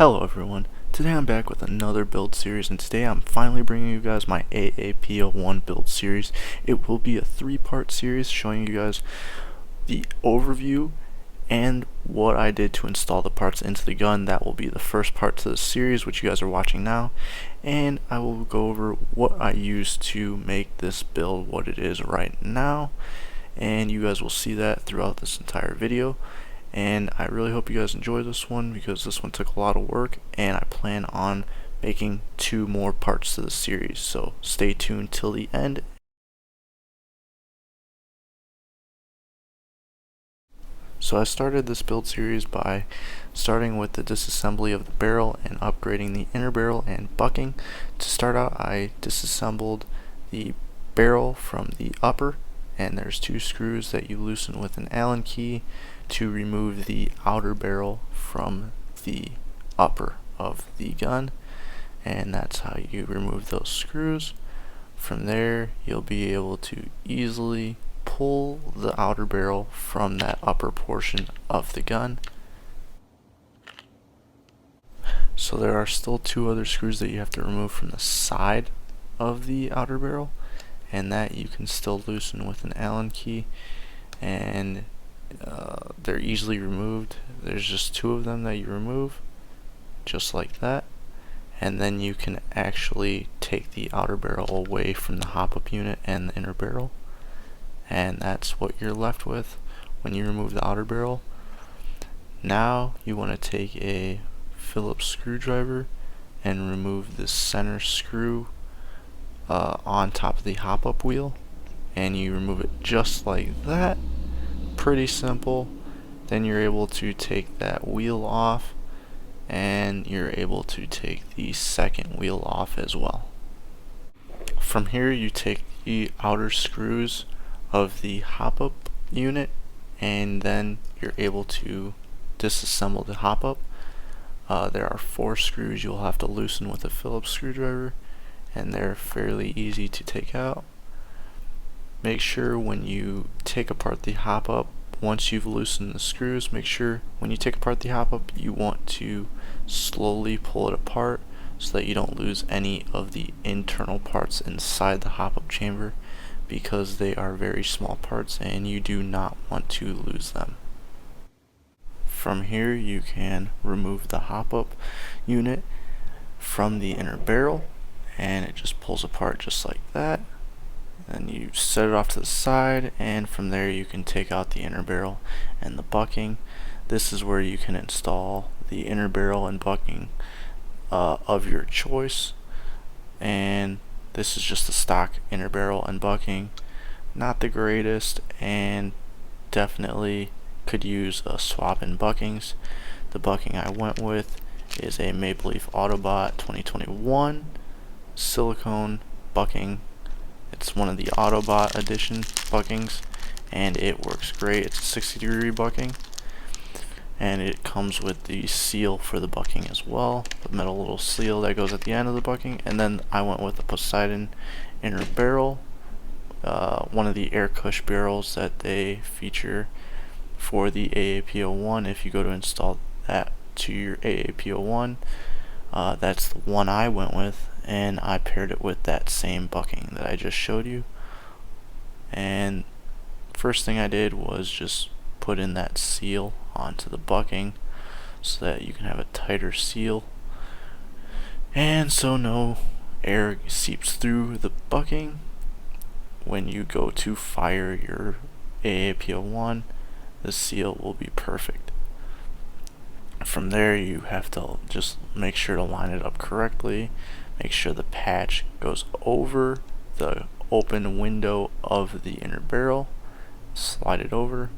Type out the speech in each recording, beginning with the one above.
Hello everyone, today I'm back with another build series, and today I'm finally bringing you guys my AAP01 build series. It will be a 3-part series showing you guys the overview and what I did to install the parts into the gun. That will be the first part to the series, which you guys are watching now, and I will go over what I used to make this build what it is right now, and you guys will see that throughout this entire video. And I really hope you guys enjoy this one, because this one took a lot of work, and I plan on making 2 more parts to the series, so stay tuned till the end. So I started this build series by starting with the disassembly of the barrel and upgrading the inner barrel and bucking. To start out, I disassembled the barrel from the upper, and there's 2 screws that you loosen with an Allen key to remove the outer barrel from the upper of the gun, and that's how you remove those screws. From there, you'll be able to easily pull the outer barrel from that upper portion of the gun. So there are still 2 other screws that you have to remove from the side of the outer barrel, and that you can still loosen with an Allen key, and they're easily removed. There's just 2 of them that you remove, just like that, and then you can actually take the outer barrel away from the hop-up unit and the inner barrel, and that's what you're left with when you remove the outer barrel. Now you want to take a Phillips screwdriver and remove the center screw on top of the hop-up wheel, and you remove it just like that. Pretty simple. Then you're able to take that wheel off, and you're able to take the second wheel off as well. From here, you take the outer screws of the hop-up unit, and then you're able to disassemble the hop-up. There are 4 screws you'll have to loosen with a Phillips screwdriver, and they're fairly easy to take out. Make sure when you take apart the hop-up, once you've loosened the screws, make sure when you take apart the hop-up, you want to slowly pull it apart so that you don't lose any of the internal parts inside the hop-up chamber, because they are very small parts and you do not want to lose them. From here, you can remove the hop-up unit from the inner barrel, and it just pulls apart just like that. Then you set it off to the side, and from there you can take out the inner barrel and the bucking. This is where you can install the inner barrel and bucking of your choice, and this is just the stock inner barrel and bucking. Not the greatest, and definitely could use a swap in buckings. The bucking I went with is a Maple Leaf Autobot 2021 silicone bucking. It's one of the Autobot edition buckings, and it works great. It's a 60-degree bucking, and it comes with the seal for the bucking as well, the metal little seal that goes at the end of the bucking. And then I went with the Poseidon inner barrel, one of the air cush barrels that they feature for the AAP01. If you go to install that to your AAP01, that's the one I went with, and I paired it with that same bucking that I just showed you. And first thing I did was just put in that seal onto the bucking so that you can have a tighter seal, and so no air seeps through the bucking. When you go to fire your AAP01, the seal will be perfect. From there, you have to just make sure to line it up correctly. Make sure the patch goes over the open window of the inner barrel. Slide it over,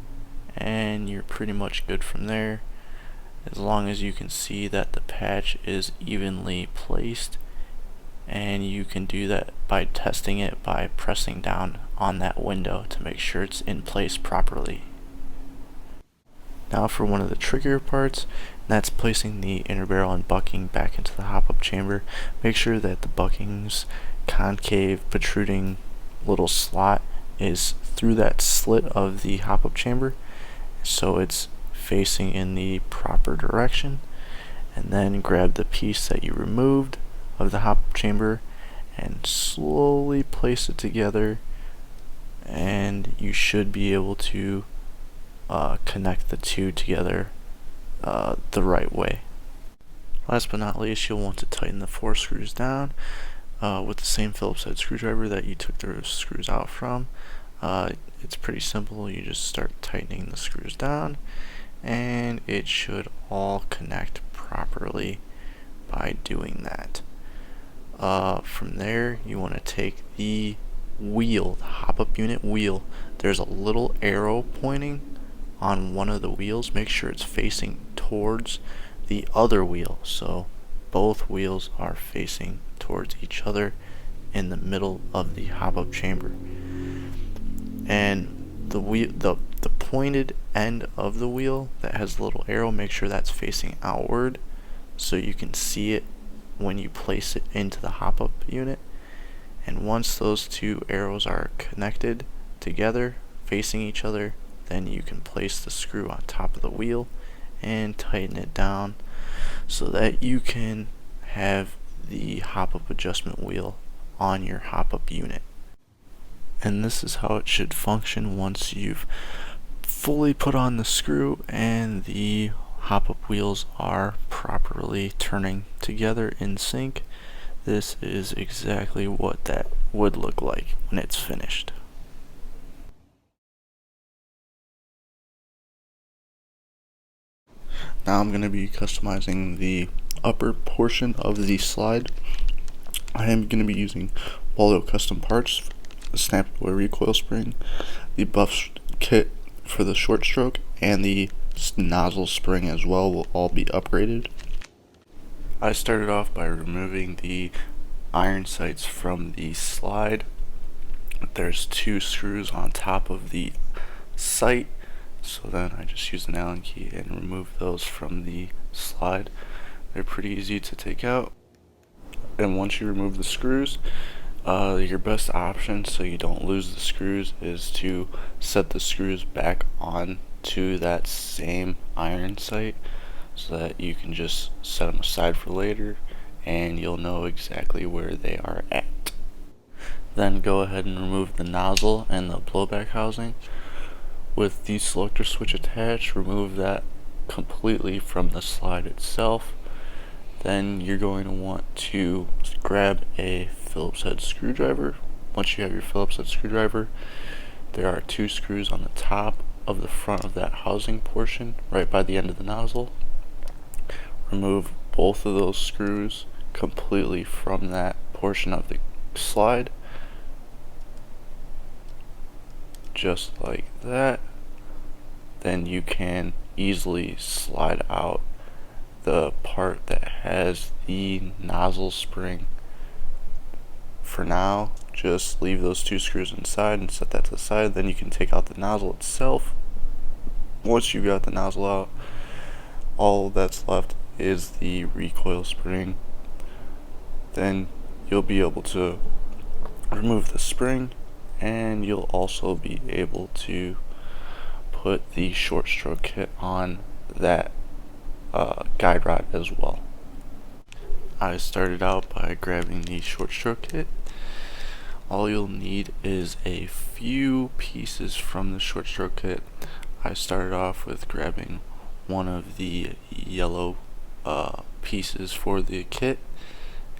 and you're pretty much good from there, as long as you can see that the patch is evenly placed. And you can do that by testing it by pressing down on that window to make sure it's in place properly. Now for one of the trickier parts, and that's placing the inner barrel and bucking back into the hop-up chamber. Make sure that the bucking's concave protruding little slot is through that slit of the hop-up chamber, so it's facing in the proper direction. and then grab the piece that you removed of the hop chamber and slowly place it together, and you should be able to connect the two together the right way. Last but not least, you'll want to tighten the 4 screws down with the same Phillips head screwdriver that you took the screws out from. It's pretty simple. You just start tightening the screws down, and it should all connect properly by doing that. From there, you want to take the wheel, the hop-up unit wheel. There's a little arrow pointing on one of the wheels. Make sure it's facing towards the other wheel, so both wheels are facing towards each other in the middle of the hop-up chamber. And the pointed end of the wheel that has the little arrow, make sure that's facing outward so you can see it when you place it into the hop-up unit. And once those two arrows are connected together facing each other, then you can place the screw on top of the wheel and tighten it down so that you can have the hop-up adjustment wheel on your hop-up unit. And this is how it should function once you've fully put on the screw and the hop-up wheels are properly turning together in sync. This is exactly what that would look like when it's finished. Now I'm going to be customizing the upper portion of the slide. I am going to be using WALDO custom parts, the snap away recoil spring, the buff kit for the short stroke, and the nozzle spring as well will all be upgraded. I started off by removing the iron sights from the slide. There's 2 screws on top of the sight, so then I just used an Allen key and removed those from the slide. They're pretty easy to take out. And once you remove the screws, your best option so you don't lose the screws is to set the screws back on to that same iron sight so that you can just set them aside for later and you'll know exactly where they are at. Then go ahead and remove the nozzle and the blowback housing. With the selector switch attached, remove that completely from the slide itself. Then you're going to want to grab a Phillips head screwdriver. Once you have your Phillips head screwdriver, there are 2 screws on the top of the front of that housing portion right by the end of the nozzle. Remove both of those screws completely from that portion of the slide, just like that. Then you can easily slide out the part that has the nozzle spring. For now, just leave those 2 screws inside and set that to the side. Then you can take out the nozzle itself. Once you've got the nozzle out, all that's left is the recoil spring. Then you'll be able to remove the spring, and you'll also be able to put the short stroke kit on that guide rod as well. I started out by grabbing the short stroke kit. All you'll need is a few pieces from the short stroke kit. I started off with grabbing one of the yellow pieces for the kit,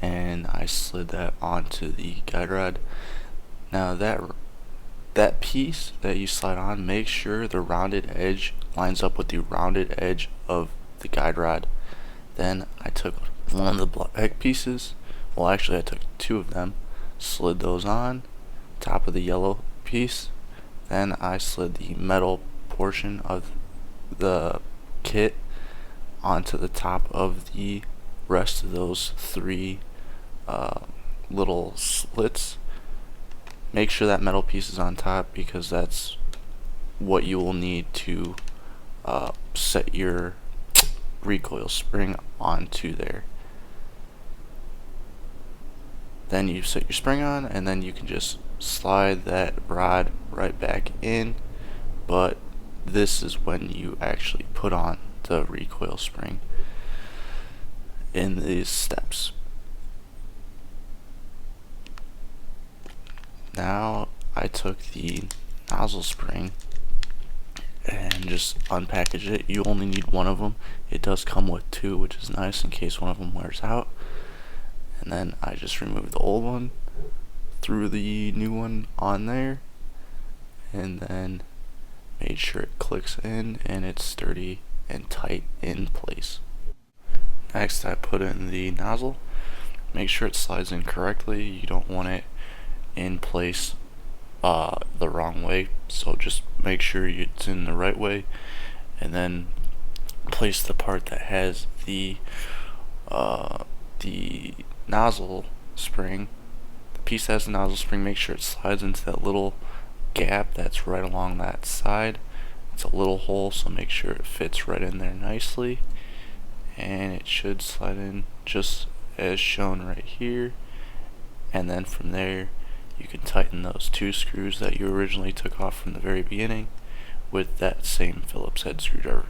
and I slid that onto the guide rod. Now that piece that you slide on, make sure the rounded edge lines up with the rounded edge of the guide rod. Then I took one of the black pieces, well actually I took 2 of them, slid those on top of the yellow piece. Then I slid the metal portion of the kit onto the top of the rest of those 3 little slits. Make sure that metal piece is on top because that's what you will need to set your recoil spring onto there. Then you set your spring on, and then you can just slide that rod right back in, but this is when you actually put on the recoil spring. in these steps. Now I took the nozzle spring and just unpackaged it. You only need one of them. It does come with two, which is nice in case one of them wears out. And then I just removed the old one, threw the new one on there, and then made sure it clicks in and it's sturdy and tight in place. Next, I put in the nozzle. Make sure it slides in correctly. You don't want it in place the wrong way, so just make sure it's in the right way, and then place the part that has the nozzle spring. The piece that has the nozzle spring, make sure it slides into that little gap that's right along that side. It's a little hole, so make sure it fits right in there nicely, and it should slide in just as shown right here. And then from there you can tighten those two screws that you originally took off from the very beginning with that same Phillips head screwdriver.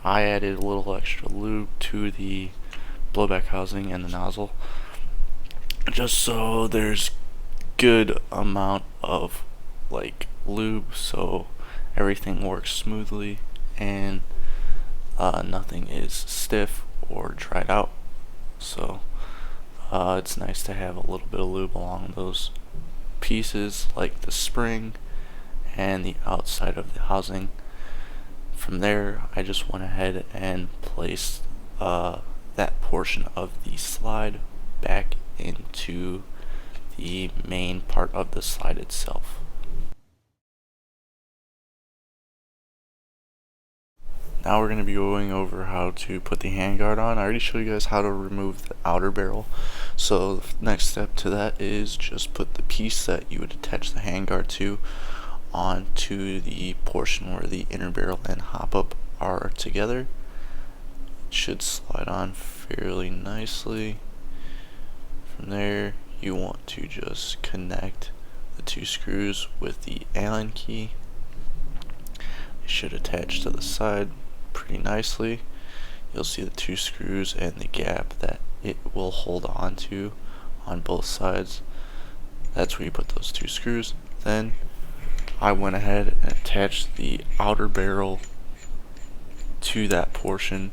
I added a little extra lube to the blowback housing and the nozzle, just so there's good amount of lube, so everything works smoothly and nothing is stiff or dried out. So it's nice to have a little bit of lube along those pieces, like the spring and the outside of the housing. From there, I just went ahead and placed that portion of the slide back into the main part of the slide itself. Now we're going to be going over how to put the handguard on. I already showed you guys how to remove the outer barrel, so the next step to that is just put the piece that you would attach the handguard to onto the portion where the inner barrel and hop up are together. It should slide on fairly nicely. From there, you want to just connect the two screws with the Allen key. It should attach to the side pretty nicely. You'll see the two screws and the gap that it will hold on to on both sides. That's where you put those two screws. Then I went ahead and attached the outer barrel to that portion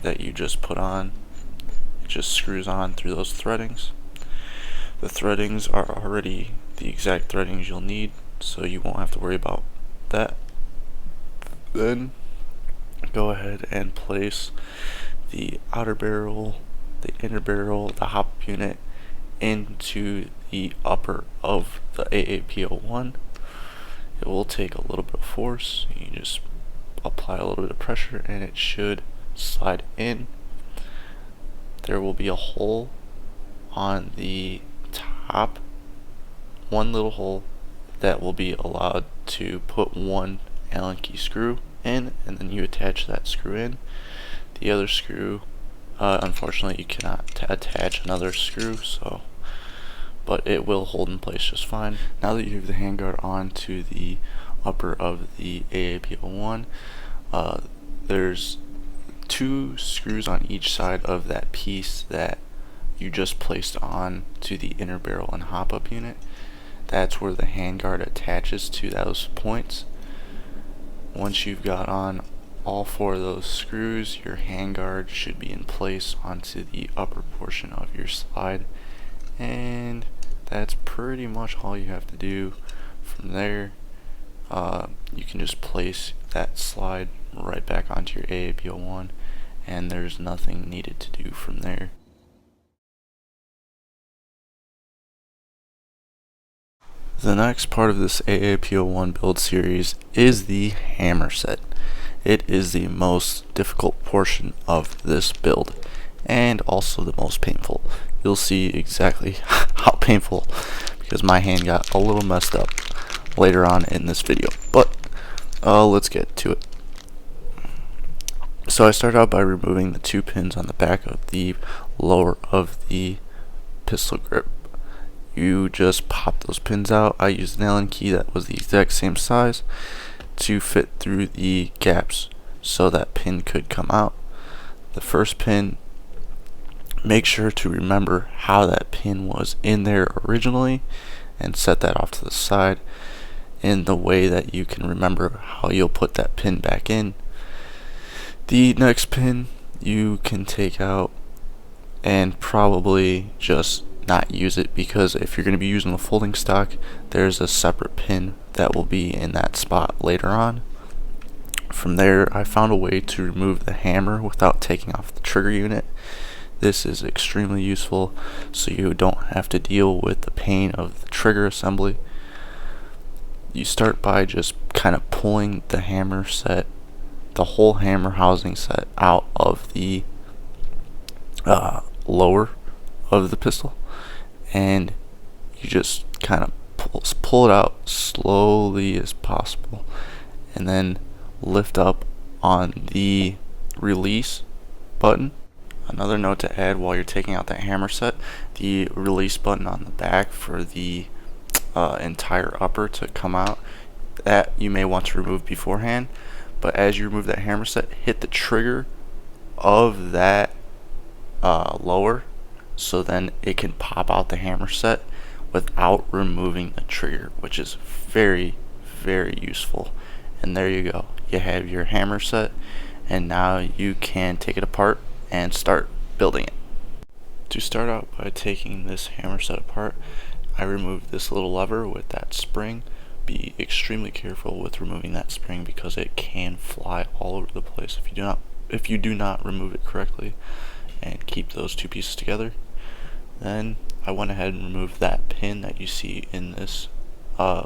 that you just put on. It just screws on through those threadings. The threadings are already the exact threadings you'll need, so you won't have to worry about that. Then go ahead and place the outer barrel, the inner barrel, the hop unit into the upper of the AAP01. It will take a little bit of force. You just apply a little bit of pressure and it should slide in. There will be a hole on the top, one little hole that will be allowed to put one Allen key screw in, and then you attach that screw in. The other screw, unfortunately you cannot attach another screw, but it will hold in place just fine. Now that you have the handguard on to the upper of the AAP01, there's two screws on each side of that piece that you just placed on to the inner barrel and hop up unit. That's where the handguard attaches to those points. Once you've got on all four of those screws, your handguard should be in place onto the upper portion of your slide, and that's pretty much all you have to do. From there, you can just place that slide right back onto your AAP01, and there's nothing needed to do from there. The next part of this AAP01 build series is the hammer set. It is the most difficult portion of this build, and also the most painful. You'll see exactly how painful, because my hand got a little messed up later on in this video. But let's get to it. So I start out by removing the two pins on the back of the lower of the pistol grip. You just pop those pins out. I used an Allen key that was the exact same size to fit through the gaps so that pin could come out. The first pin make sure to remember how that pin was in there originally and set that off to the side in the way that you can remember how you'll put that pin back in. The next pin you can take out and probably just not use it, because if you're going to be using the folding stock, there's a separate pin that will be in that spot later on. From there, I found a way to remove the hammer without taking off the trigger unit. This is extremely useful so you don't have to deal with the pain of the trigger assembly. You start by just kind of pulling the hammer set, the whole hammer housing set, out of the lower of the pistol, and you just kind of pull it out slowly as possible, and then lift up on the release button. Another note to add while you're taking out that hammer set, the release button on the back for the entire upper to come out, that you may want to remove beforehand, but as you remove that hammer set, hit the trigger of that lower, so then it can pop out the hammer set without removing the trigger, which is very, very useful. And there you go, you have your hammer set, and now you can take it apart and start building it. To start out by taking this hammer set apart, I removed this little lever with that spring. Be extremely careful with removing that spring because it can fly all over the place if you do not remove it correctly and keep those two pieces together. Then I went ahead and removed that pin that you see in this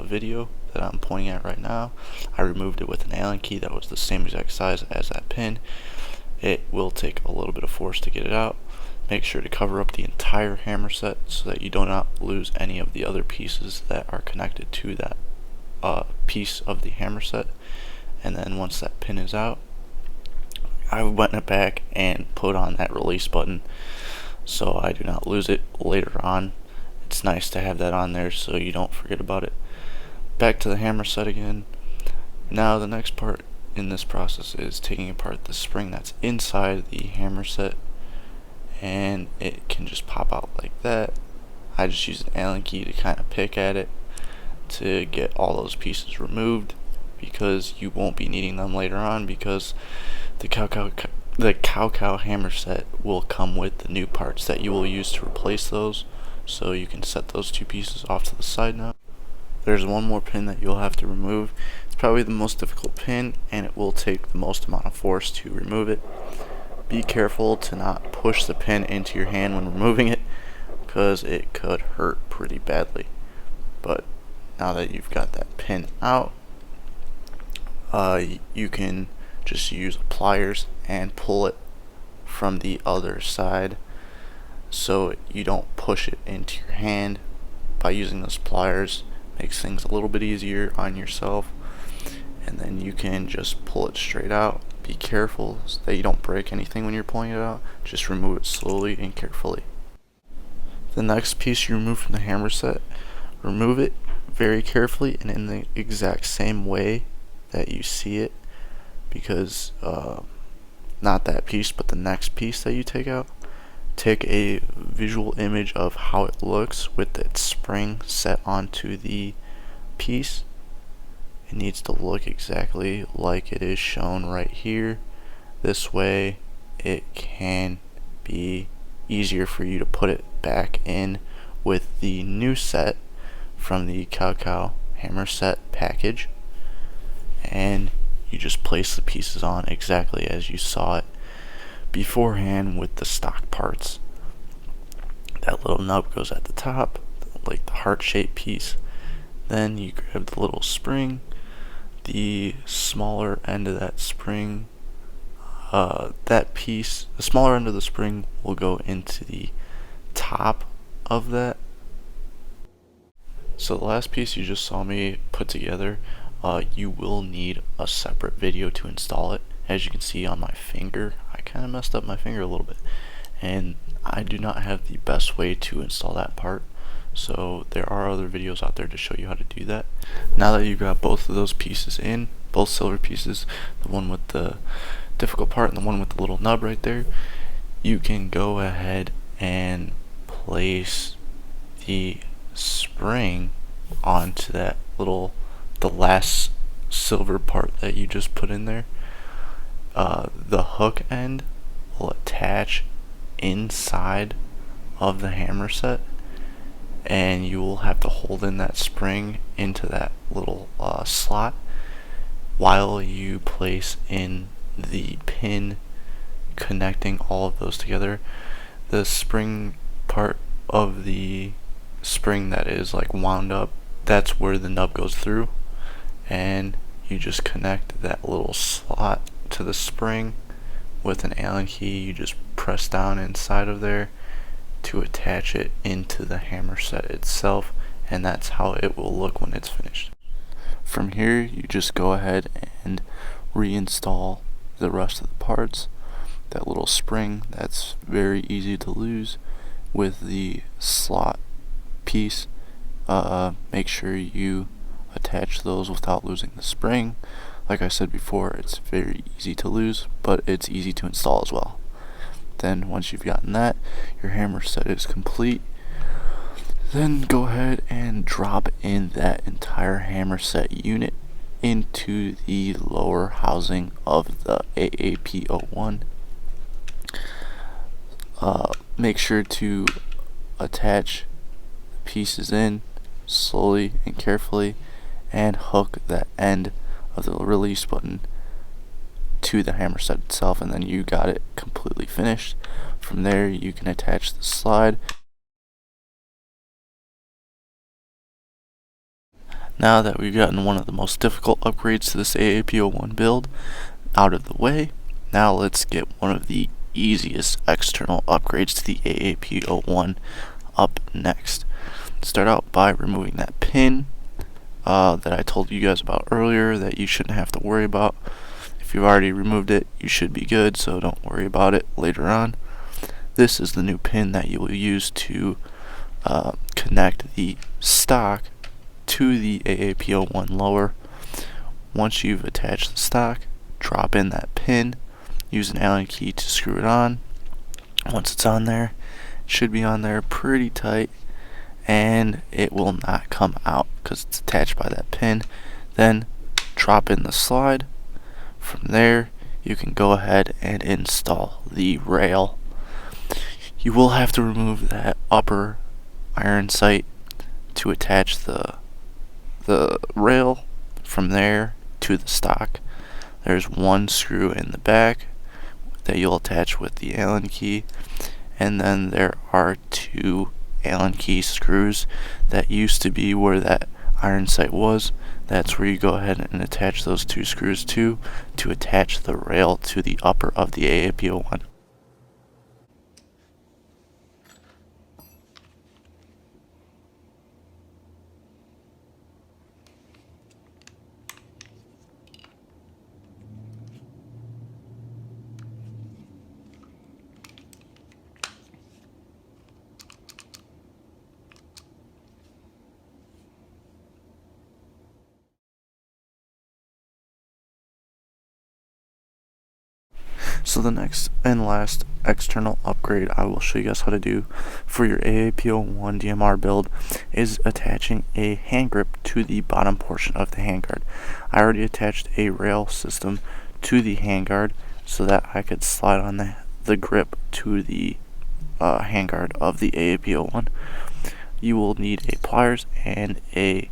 video that I'm pointing at right now. I removed it with an Allen key that was the same exact size as that pin. It will take a little bit of force to get it out. Make sure to cover up the entire hammer set so that you do not lose any of the other pieces that are connected to that piece of the hammer set. And then once that pin is out, I went back and put on that release button so I do not lose it later on. It's nice to have that on there so you don't forget about it. Back to the hammer set again. Now the next part in this process is taking apart the spring that's inside the hammer set, and it can just pop out like that. I just use an Allen key to kind of pick at it to get all those pieces removed, because you won't be needing them later on, because the COWCOW hammer set will come with the new parts that you will use to replace those, so you can set those two pieces off to the side now. There's one more pin that you'll have to remove. It's probably the most difficult pin, and it will take the most amount of force to remove it. Be careful to not push the pin into your hand when removing it, because it could hurt pretty badly. But now that you've got that pin out, you can just use pliers and pull it from the other side so you don't push it into your hand. By using those pliers, makes things a little bit easier on yourself, and then you can just pull it straight out. Be careful so that you don't break anything when you're pulling it out. Just remove it slowly and carefully. The next piece you remove from the hammer set, remove it very carefully and in the exact same way that you see it, because not that piece but the next piece that you take out, take a visual image of how it looks with its spring set onto the piece. It needs to look exactly like it is shown right here. This way it can be easier for you to put it back in with the new set from the COWCOW hammer set package, and you just place the pieces on exactly as you saw it beforehand with the stock parts. That little nub goes at the top, like the heart-shaped piece. Then you grab the little spring, the smaller end of that spring, that piece, the smaller end of the spring will go into the top of that. So the last piece you just saw me put together, you will need a separate video to install it. As you can see on my finger, I kind of messed up my finger a little bit, and I do not have the best way to install that part, so there are other videos out there to show you how to do that. Now that you've got both of those pieces in, both silver pieces, the one with the difficult part and the one with the little nub right there, you can go ahead and place the spring onto that the last silver part that you just put in there. The hook end will attach inside of the hammer set, and you will have to hold in that spring into that little slot while you place in the pin connecting all of those together. The spring part of the spring that is like wound up, that's where the nub goes through, and you just connect that little slot to the spring with an Allen key. You just press down inside of there to attach it into the hammer set itself, and that's how it will look when it's finished. From here, you just go ahead and reinstall the rest of the parts. That little spring, that's very easy to lose with the slot piece. Make sure you attach those without losing the spring. Like I said before, it's very easy to lose, but it's easy to install as well. Then once you've gotten that, your hammer set is complete. Then go ahead and drop in that entire hammer set unit into the lower housing of the AAP01. Make sure to attach the pieces in slowly and carefully, and hook that end of the release button to the hammer set itself, and then you got it completely finished. From there, you can attach the slide. Now that we've gotten one of the most difficult upgrades to this AAP01 build out of the way, now let's get one of the easiest external upgrades to the AAP01 up next. Start out by removing that pin that I told you guys about earlier that you shouldn't have to worry about. If you've already removed it, you should be good, so don't worry about it later on. This is the new pin that you will use to connect the stock to the AAP01 lower. Once you've attached the stock, drop in that pin, use an Allen key to screw it on. Once it's on there, it should be on there pretty tight, and it will not come out because it's attached by that pin. Then drop in the slide. From there, you can go ahead and install the rail. You will have to remove that upper iron sight to attach the rail from there to the stock. There's one screw in the back that you'll attach with the Allen key, and then there are two Allen key screws that used to be where that iron sight was. That's where you go ahead and attach those two screws to attach the rail to the upper of the AAP01. So the next and last external upgrade I will show you guys how to do for your AAP01 DMR build is attaching a hand grip to the bottom portion of the handguard. I already attached a rail system to the handguard so that I could slide on the grip to the handguard of the AAP01. You will need a pliers and a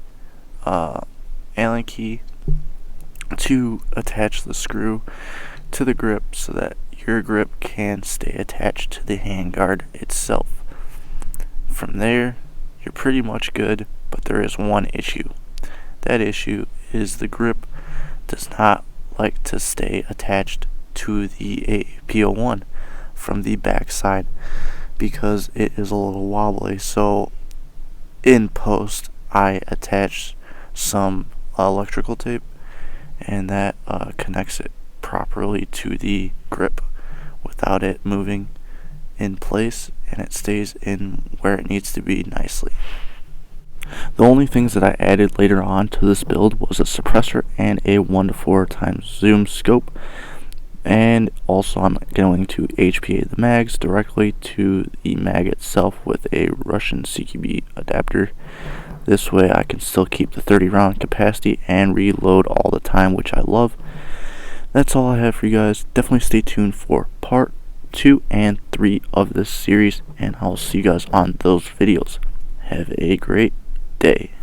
Allen key to attach the screw to the grip so that your grip can stay attached to the handguard itself. From there, you're pretty much good, but there is one issue. That issue is the grip does not like to stay attached to the AAP01 from the back side because it is a little wobbly. So in post, I attached some electrical tape, and that connects it properly to the grip without it moving in place, and it stays in where it needs to be nicely. The only things that I added later on to this build was a suppressor and a 1:4 times zoom scope. And also I'm going to HPA the mags directly to the mag itself with a Russian CQB adapter. This way I can still keep the 30 round capacity and reload all the time, which I love. That's all I have for you guys. Definitely stay tuned for part 2 and 3 of this series, and I'll see you guys on those videos. Have a great day.